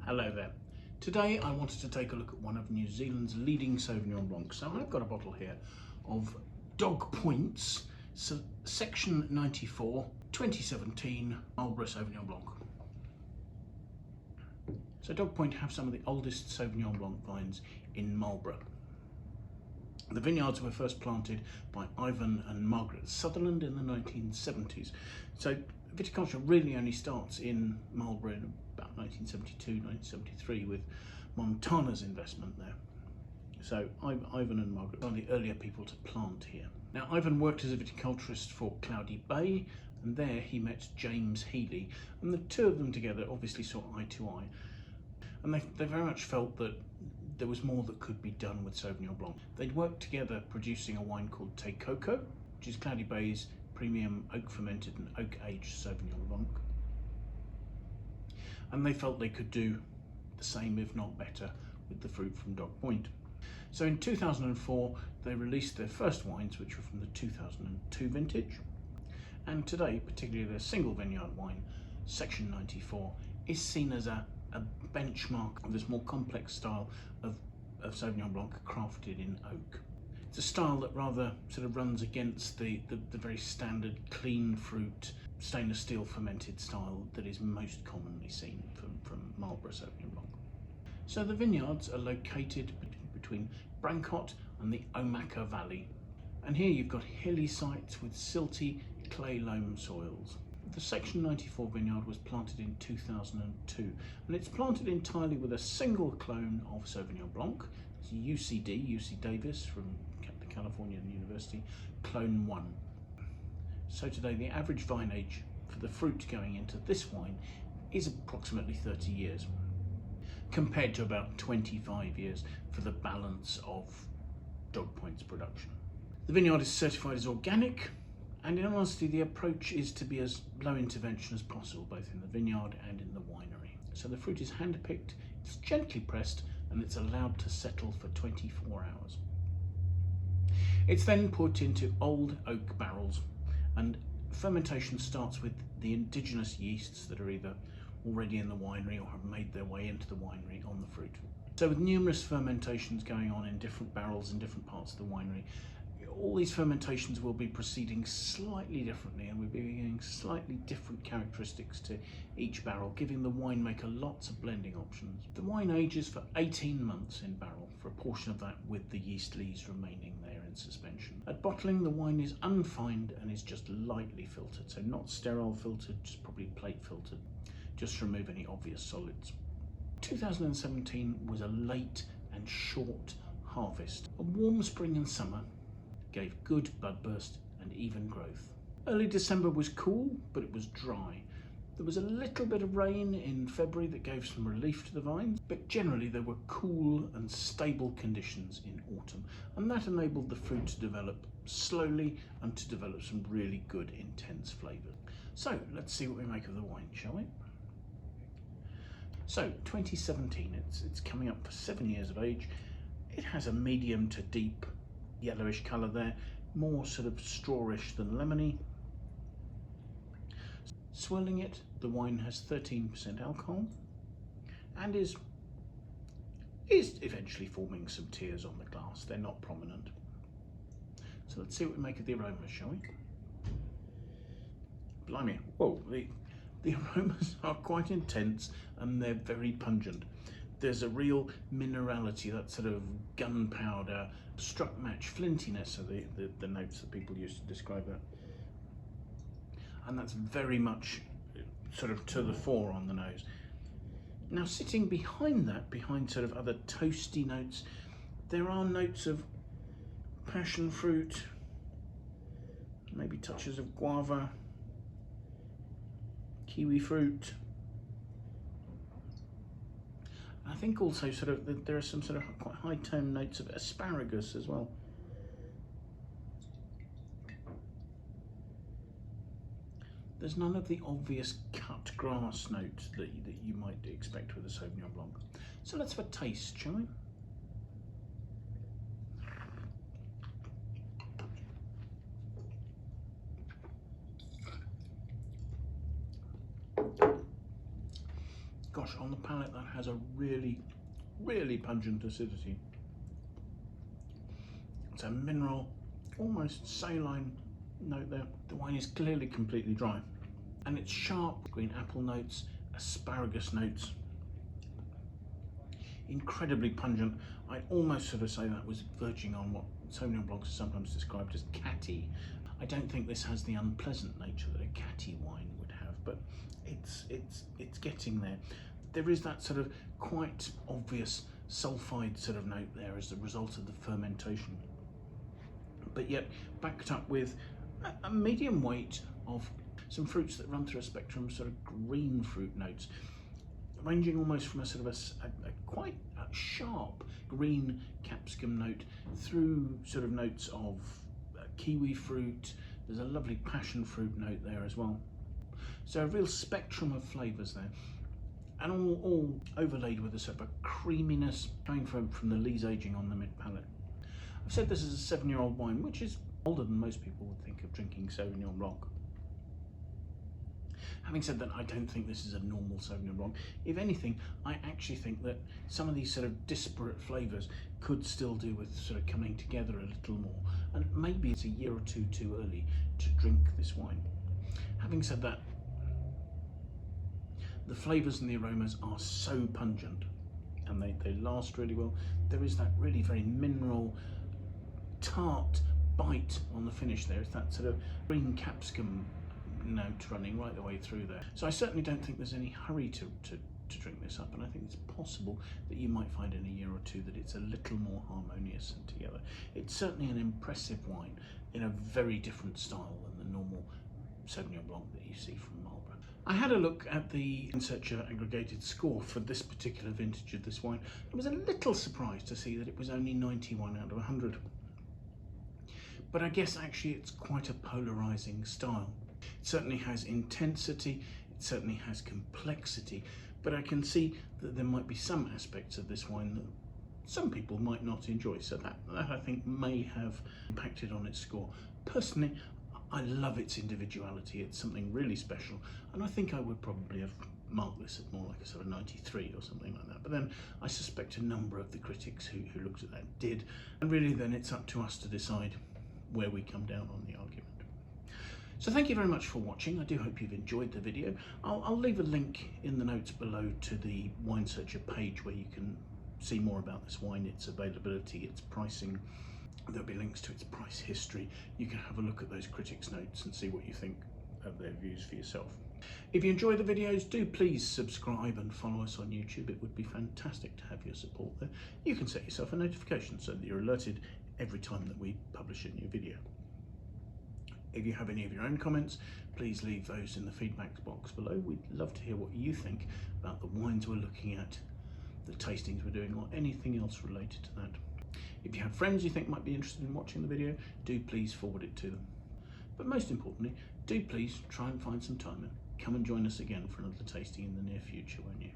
Hello there. Today I wanted to take a look at one of New Zealand's leading Sauvignon Blancs. So I've got a bottle here of Dog Point's Section 94 2017 Marlborough Sauvignon Blanc. So Dog Point have some of the oldest Sauvignon Blanc vines in Marlborough. The vineyards were first planted by Ivan and Margaret Sutherland in the 1970s. So viticulture really only starts in Marlborough in about 1972, 1973 with Montana's investment there. So Ivan and Margaret are the earlier people to plant here. Now Ivan worked as a viticulturist for Cloudy Bay, and there he met James Healy, and the two of them together obviously saw eye to eye. And they very much felt that there was more that could be done with Sauvignon Blanc. They'd worked together producing a wine called Te Coco, which is Cloudy Bay's premium oak fermented and oak aged Sauvignon Blanc. And they felt they could do the same, if not better, with the fruit from Dog Point. So in 2004, they released their first wines, which were from the 2002 vintage. And today, particularly their single vineyard wine, Section 94, is seen as a benchmark of this more complex style of Sauvignon Blanc crafted in oak. It's a style that rather sort of runs against the very standard clean fruit stainless steel fermented style that is most commonly seen from Marlborough Sauvignon Blanc. So the vineyards are located between Brancott and the Omaka Valley. And here you've got hilly sites with silty clay loam soils. The Section 94 vineyard was planted in 2002, and it's planted entirely with a single clone of Sauvignon Blanc. It's UC Davis from the California University, Clone 1. So today the average vine age for the fruit going into this wine is approximately 30 years, compared to about 25 years for the balance of Dog Point's production. The vineyard is certified as organic, and in honesty the approach is to be as low intervention as possible, both in the vineyard and in the winery. So the fruit is hand-picked, it's gently pressed, and it's allowed to settle for 24 hours. It's then put into old oak barrels, and fermentation starts with the indigenous yeasts that are either already in the winery or have made their way into the winery on the fruit. So with numerous fermentations going on in different barrels in different parts of the winery, all these fermentations will be proceeding slightly differently, and we'll be getting slightly different characteristics to each barrel, giving the winemaker lots of blending options. The wine ages for 18 months in barrel, for a portion of that with the yeast lees remaining there in suspension. At bottling, the wine is unfined and is just lightly filtered, so not sterile filtered, just probably plate filtered, just to remove any obvious solids. 2017 was a late and short harvest. A warm spring and summer gave good bud burst and even growth. Early December was cool, but it was dry. There was a little bit of rain in February that gave some relief to the vines, but generally there were cool and stable conditions in autumn, and that enabled the fruit to develop slowly and to develop some really good intense flavours. So let's see what we make of the wine, shall we? So 2017, it's coming up for 7 years of age. It has a medium to deep yellowish colour there, more sort of strawish than lemony. Swirling it, the wine has 13% alcohol and is eventually forming some tears on the glass. They're not prominent. So let's see what we make of the aroma, shall we? Blimey, whoa, the aromas are quite intense and they're very pungent. There's a real minerality, that sort of gunpowder, struck match flintiness are the notes that people use to describe that. And that's very much sort of to the fore on the nose. Now sitting behind that, behind sort of other toasty notes, there are notes of passion fruit, maybe touches of guava, kiwi fruit. I think also sort of there are some sort of quite high tone notes of asparagus as well. There's none of the obvious cut grass notes that you might expect with a Sauvignon Blanc. So let's have a taste, shall we? Gosh, on the palate that has a really, really pungent acidity. It's a mineral, almost saline note there. The wine is clearly completely dry, and it's sharp green apple notes, asparagus notes, incredibly pungent. I'd almost sort of say that was verging on what Sauvignon Blancs is sometimes described as catty. I don't think this has the unpleasant nature that a catty wine would have, but it's getting there. There is that sort of quite obvious sulphide sort of note there as a result of the fermentation, but yet backed up with a medium weight of some fruits that run through a spectrum of sort of green fruit notes, ranging almost from a sort of a quite sharp green capsicum note through sort of notes of kiwi fruit. There's a lovely passion fruit note there as well. So a real spectrum of flavours there, and all overlaid with a sort of a creaminess coming from the lees aging on the mid palate. I've said this is a 7-year-old wine, which is older than most people would think of drinking Sauvignon Blanc. Having said that, I don't think this is a normal Sauvignon Blanc. If anything, I actually think that some of these sort of disparate flavours could still do with sort of coming together a little more, and maybe it's a year or two too early to drink this wine. Having said that, the flavours and the aromas are so pungent, and they last really well. There is that really very mineral, tart bite on the finish there. It's that sort of green capsicum note running right the way through there. So I certainly don't think there's any hurry to drink this up, and I think it's possible that you might find in a year or two that it's a little more harmonious and together. It's certainly an impressive wine in a very different style than the normal Sauvignon Blanc that you see from Marlborough. I had a look at the Researcher aggregated score for this particular vintage of this wine. I was a little surprised to see that it was only 91 out of 100. But I guess actually it's quite a polarizing style. It certainly has intensity, it certainly has complexity, but I can see that there might be some aspects of this wine that some people might not enjoy, so that I think may have impacted on its score. Personally, I love its individuality. It's something really special, and I think I would probably have marked this at more like a sort of 93 or something like that. But then I suspect a number of the critics who looked at that did, and really then it's up to us to decide where we come down on the argument. So thank you very much for watching. I do hope you've enjoyed the video. I'll leave a link in the notes below to the Wine Searcher page where you can see more about this wine, its availability, its pricing. There'll be links to its price history. You can have a look at those critics' notes and see what you think of their views for yourself. If you enjoy the videos, do please subscribe and follow us on YouTube. It would be fantastic to have your support there. You can set yourself a notification so that you're alerted every time that we publish a new video. If you have any of your own comments, please leave those in the feedback box below. We'd love to hear what you think about the wines we're looking at, the tastings we're doing, or anything else related to that. If you have friends you think might be interested in watching the video, do please forward it to them. But most importantly, do please try and find some time and come and join us again for another tasting in the near future, won't you?